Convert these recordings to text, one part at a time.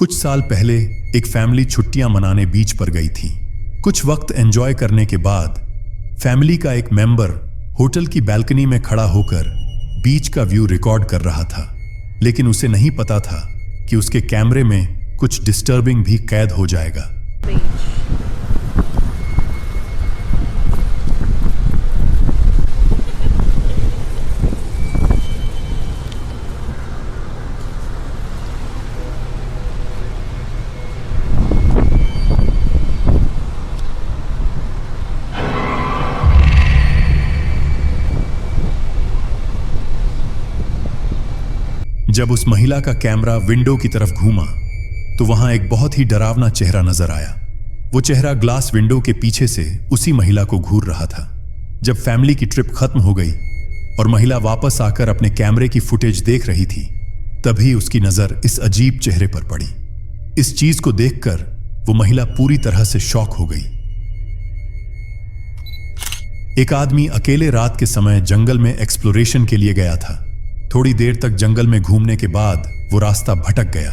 कुछ साल पहले एक फैमिली छुट्टियां मनाने बीच पर गई थी। कुछ वक्त एंजॉय करने के बाद फैमिली का एक मेंबर होटल की बैल्कनी में खड़ा होकर बीच का व्यू रिकॉर्ड कर रहा था, लेकिन उसे नहीं पता था कि उसके कैमरे में कुछ डिस्टर्बिंग भी कैद हो जाएगा। जब उस महिला का कैमरा विंडो की तरफ घूमा तो वहां एक बहुत ही डरावना चेहरा नजर आया। वो चेहरा ग्लास विंडो के पीछे से उसी महिला को घूर रहा था। जब फैमिली की ट्रिप खत्म हो गई और महिला वापस आकर अपने कैमरे की फुटेज देख रही थी, तभी उसकी नजर इस अजीब चेहरे पर पड़ी। इस चीज को देखकर वो महिला पूरी तरह से शॉक हो गई। एक आदमी अकेले रात के समय जंगल में एक्सप्लोरेशन के लिए गया था। थोड़ी देर तक जंगल में घूमने के बाद वो रास्ता भटक गया।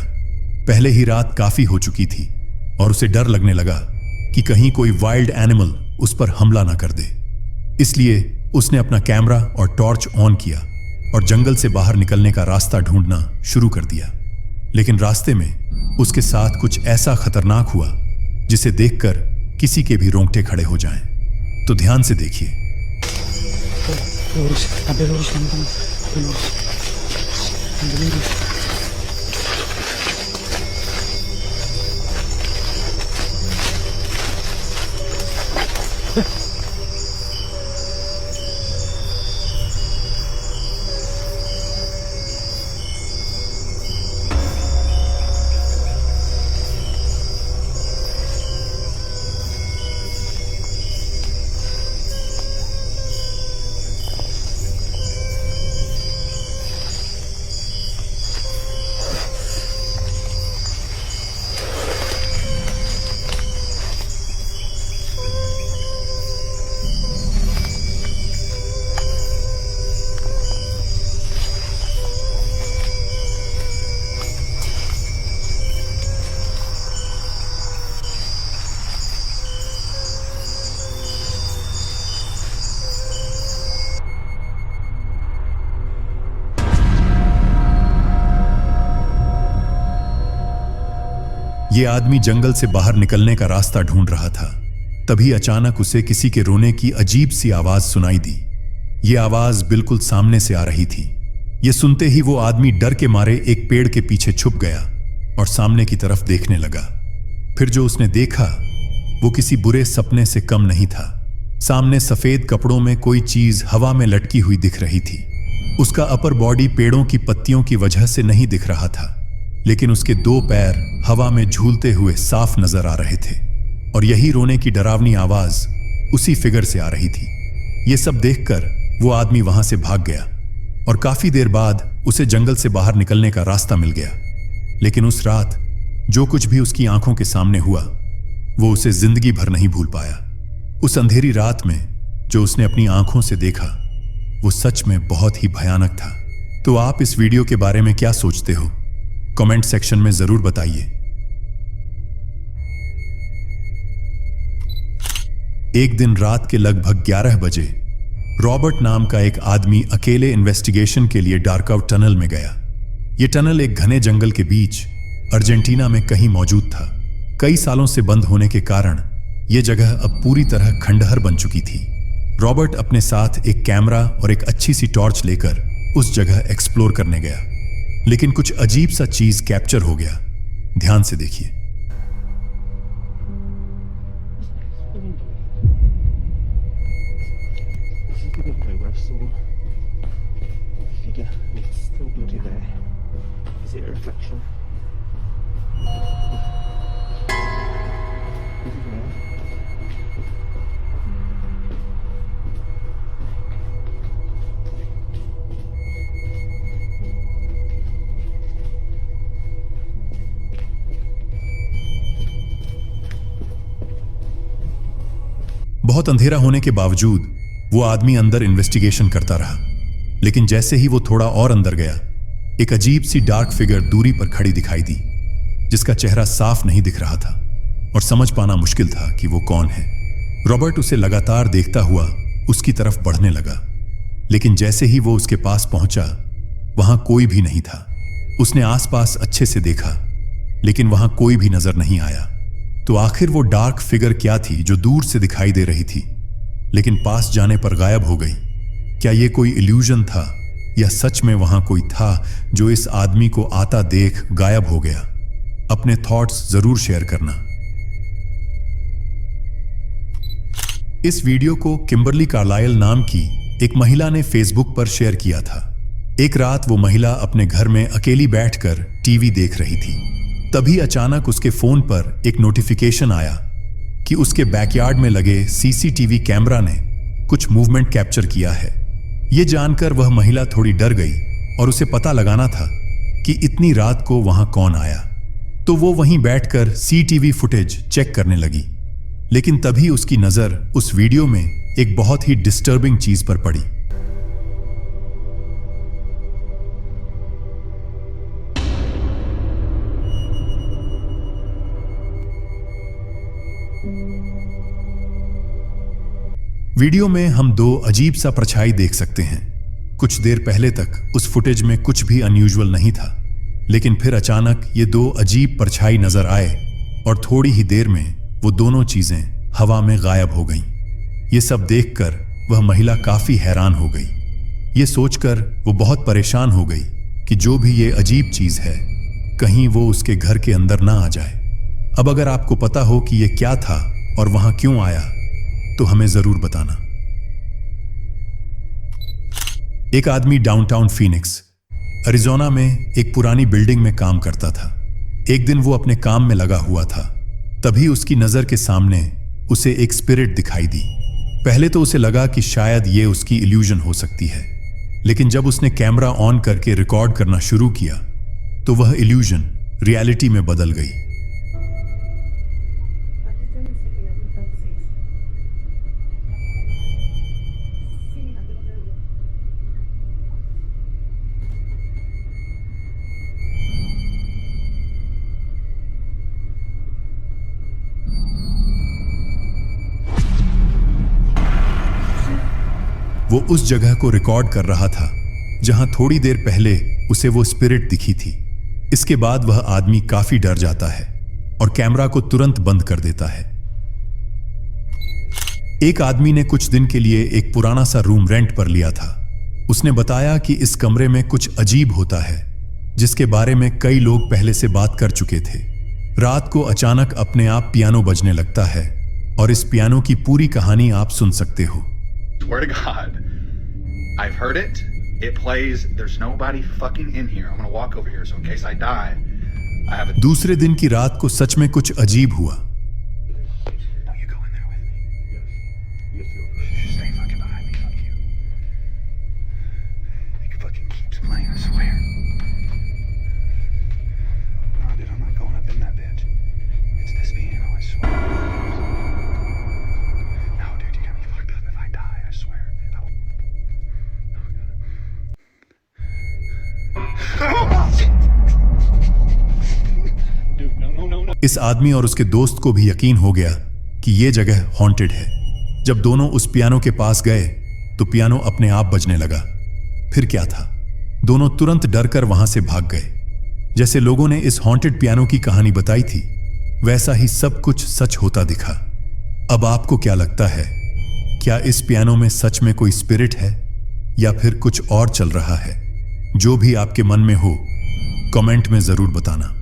पहले ही रात काफी हो चुकी थी और उसे डर लगने लगा कि कहीं कोई वाइल्ड एनिमल उस पर हमला ना कर दे। इसलिए उसने अपना कैमरा और टॉर्च ऑन किया और जंगल से बाहर निकलने का रास्ता ढूंढना शुरू कर दिया। लेकिन रास्ते में उसके साथ कुछ ऐसा खतरनाक हुआ जिसे देखकर किसी के भी रोंगटे खड़े हो जाएं। तो ध्यान से देखिए। ये आदमी जंगल से बाहर निकलने का रास्ता ढूंढ रहा था। तभी अचानक उसे किसी के रोने की अजीब सी आवाज सुनाई दी। ये आवाज बिल्कुल सामने से आ रही थी। ये सुनते ही वो आदमी डर के मारे एक पेड़ के पीछे छुप गया और सामने की तरफ देखने लगा। फिर जो उसने देखा वो किसी बुरे सपने से कम नहीं था। सामने सफेद कपड़ों में कोई चीज हवा में लटकी हुई दिख रही थी। उसका अपर बॉडी पेड़ों की पत्तियों की वजह से नहीं दिख रहा था, लेकिन उसके दो पैर हवा में झूलते हुए साफ नजर आ रहे थे। और यही रोने की डरावनी आवाज उसी फिगर से आ रही थी। यह सब देखकर वो आदमी वहां से भाग गया और काफी देर बाद उसे जंगल से बाहर निकलने का रास्ता मिल गया। लेकिन उस रात जो कुछ भी उसकी आंखों के सामने हुआ वो उसे जिंदगी भर नहीं भूल पाया। उस अंधेरी रात में जो उसने अपनी आंखों से देखा वो सच में बहुत ही भयानक था। तो आप इस वीडियो के बारे में क्या सोचते हो? कमेंट सेक्शन में जरूर बताइए। एक दिन रात के लगभग 11 बजे रॉबर्ट नाम का एक आदमी अकेले इन्वेस्टिगेशन के लिए डार्कआउट टनल में गया। यह टनल एक घने जंगल के बीच अर्जेंटीना में कहीं मौजूद था। कई सालों से बंद होने के कारण यह जगह अब पूरी तरह खंडहर बन चुकी थी। रॉबर्ट अपने साथ एक कैमरा और एक अच्छी सी टॉर्च लेकर उस जगह एक्सप्लोर करने गया, लेकिन कुछ अजीब सा चीज कैप्चर हो गया। ध्यान से देखिए। बहुत अंधेरा होने के बावजूद वो आदमी अंदर इन्वेस्टिगेशन करता रहा, लेकिन जैसे ही वो थोड़ा और अंदर गया, एक अजीब सी डार्क फिगर दूरी पर खड़ी दिखाई दी। जिसका चेहरा साफ नहीं दिख रहा था और समझ पाना मुश्किल था कि वो कौन है। रॉबर्ट उसे लगातार देखता हुआ उसकी तरफ बढ़ने लगा, लेकिन जैसे ही वो उसके पास पहुंचा वहां कोई भी नहीं था। उसने आसपास अच्छे से देखा, लेकिन वहां कोई भी नजर नहीं आया। तो आखिर वो डार्क फिगर क्या थी जो दूर से दिखाई दे रही थी लेकिन पास जाने पर गायब हो गई? क्या ये कोई इल्यूजन था या सच में वहां कोई था जो इस आदमी को आता देख गायब हो गया? अपने थॉट्स जरूर शेयर करना। इस वीडियो को किम्बरली कार्लाइल नाम की एक महिला ने फेसबुक पर शेयर किया था। एक रात वो महिला अपने घर में अकेली बैठकर टीवी देख रही थी। तभी अचानक उसके फोन पर एक नोटिफिकेशन आया कि उसके बैकयार्ड में लगे सीसीटीवी कैमरा ने कुछ मूवमेंट कैप्चर किया है। ये जानकर वह महिला थोड़ी डर गई और उसे पता लगाना था कि इतनी रात को वहां कौन आया। तो वो वहीं बैठकर सीसीटीवी फुटेज चेक करने लगी, लेकिन तभी उसकी नजर उस वीडियो में एक बहुत ही डिस्टर्बिंग चीज पर पड़ी। वीडियो में हम दो अजीब सा परछाई देख सकते हैं। कुछ देर पहले तक उस फुटेज में कुछ भी अनयूजुअल नहीं था, लेकिन फिर अचानक ये दो अजीब परछाई नजर आए और थोड़ी ही देर में वो दोनों चीजें हवा में गायब हो गईं। ये सब देखकर वह महिला काफी हैरान हो गई। ये सोचकर वो बहुत परेशान हो गई कि जो भी ये अजीब चीज है कहीं वो उसके घर के अंदर ना आ जाए। अब अगर आपको पता हो कि ये क्या था और वहां क्यों आया तो हमें जरूर बताना। एक आदमी डाउनटाउन फीनिक्स, अरिजोना में एक पुरानी बिल्डिंग में काम करता था। एक दिन वो अपने काम में लगा हुआ था, तभी उसकी नजर के सामने उसे एक स्पिरिट दिखाई दी। पहले तो उसे लगा कि शायद ये उसकी इल्यूजन हो सकती है, लेकिन जब उसने कैमरा ऑन करके रिकॉर्ड करना शुरू किया तो वह इल्यूजन रियलिटी में बदल गई। वो उस जगह को रिकॉर्ड कर रहा था जहां थोड़ी देर पहले उसे वो स्पिरिट दिखी थी। इसके बाद वह आदमी काफी डर जाता है और कैमरा को तुरंत बंद कर देता है। एक आदमी ने कुछ दिन के लिए एक पुराना सा रूम रेंट पर लिया था। उसने बताया कि इस कमरे में कुछ अजीब होता है जिसके बारे में कई लोग पहले से बात कर चुके थे। रात को अचानक अपने आप पियानो बजने लगता है और इस पियानो की पूरी कहानी आप सुन सकते हो। Swear to God, I've heard it. It plays. There's nobody fucking in here. I'm gonna walk over here, so in case I die, I have a. दूसरे दिन की रात को सच में कुछ अजीब हुआ। No, you go in there with me. Yes. Stay fucking behind me. Fuck you. It fucking keeps playing. I swear. No, dude, I'm not going up in that bitch. It's this piano. I swear. इस आदमी और उसके दोस्त को भी यकीन हो गया कि यह जगह हॉन्टेड है। जब दोनों उस पियानो के पास गए तो पियानो अपने आप बजने लगा। फिर क्या था? दोनों तुरंत डरकर वहां से भाग गए। जैसे लोगों ने इस हॉन्टेड पियानो की कहानी बताई थी, वैसा ही सब कुछ सच होता दिखा। अब आपको क्या लगता है? क्या इस पियानो में सच में कोई स्पिरिट है या फिर कुछ और चल रहा है? जो भी आपके मन में हो, कमेंट में जरूर बताना।